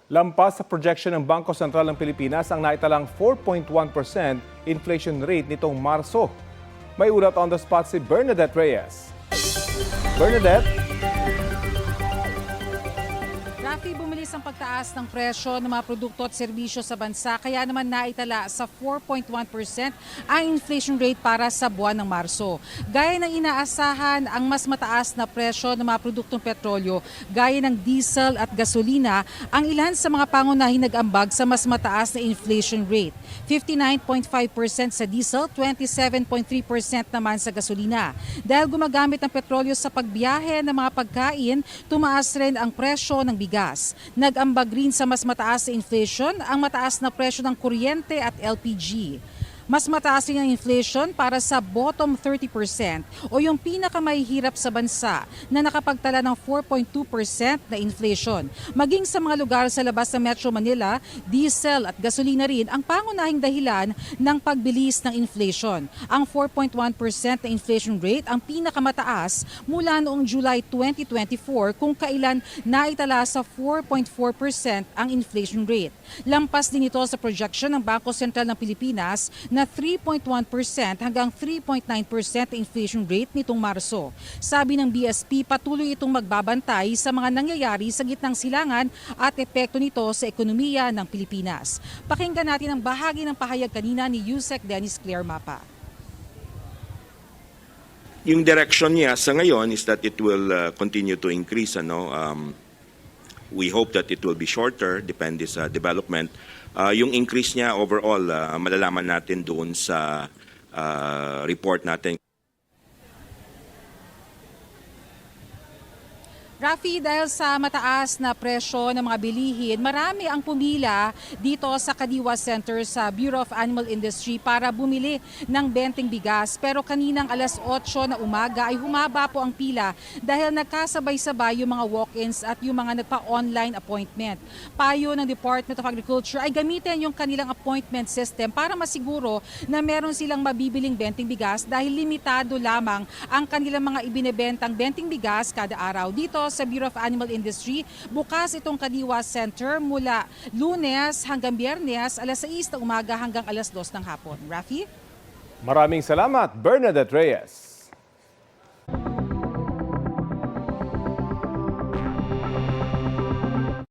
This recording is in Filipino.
Lampas sa projection ng Bangko Sentral ng Pilipinas ang naitalang 4.1% inflation rate nitong Marso. May ulat on the spot si Bernadette Reyes. Bernadette? Rafi, bumilis ang pagtaas ng presyo ng mga produkto at serbisyo sa bansa kaya naman naitala sa 4.1% ang inflation rate para sa buwan ng Marso. Gaya ng inaasahan, ang mas mataas na presyo ng mga produktong petrolyo gaya ng diesel at gasolina ang ilan sa mga pangunahing nag-ambag sa mas mataas na inflation rate. 59.5% sa diesel, 27.3% naman sa gasolina. Dahil gumagamit ng petrolyo sa pagbiyahe ng mga pagkain, tumaas rin ang presyo ng bigas. Nag-ambag rin sa mas mataas na inflation ang mataas na presyo ng kuryente at LPG. Mas mataas rin ang inflation para sa bottom 30% o yung pinakamahihirap sa bansa na nakapagtala ng 4.2% na inflation. Maging sa mga lugar sa labas ng Metro Manila, diesel at gasolina rin ang pangunahing dahilan ng pagbilis ng inflation. Ang 4.1% na inflation rate ang pinakamataas mula noong July 2024 kung kailan naitala sa 4.4% ang inflation rate. Lampas din ito sa projection ng Bangko Sentral ng Pilipinas na 3.1% hanggang 3.9% inflation rate nitong Marso. Sabi ng BSP, patuloy itong magbabantay sa mga nangyayari sa gitnang silangan at epekto nito sa ekonomiya ng Pilipinas. Pakinggan natin ang bahagi ng pahayag kanina ni Yusek Dennis Claire Mapa. Yung direction niya sa ngayon is that it will continue to increase. We hope that it will be shorter, depende sa development. Yung increase niya overall, malalaman natin doon sa report natin. Rafi, dahil sa mataas na presyo ng mga bilihin, marami ang pumila dito sa Kadiwa Center sa Bureau of Animal Industry para bumili ng benteng bigas. Pero kaninang alas 8 na umaga ay humaba po ang pila dahil nagkasabay-sabay yung mga walk-ins at yung mga nagpa-online appointment. Payo ng Department of Agriculture ay gamitin yung kanilang appointment system para masiguro na meron silang mabibiling benteng bigas dahil limitado lamang ang kanilang mga ibinebentang benteng bigas kada araw. Dito sa Bureau of Animal Industry, bukas itong Kadiwa Center mula Lunes hanggang Biyernes, alas 6 ng umaga hanggang alas 2 ng hapon. Rafi? Maraming salamat, Bernadette Reyes.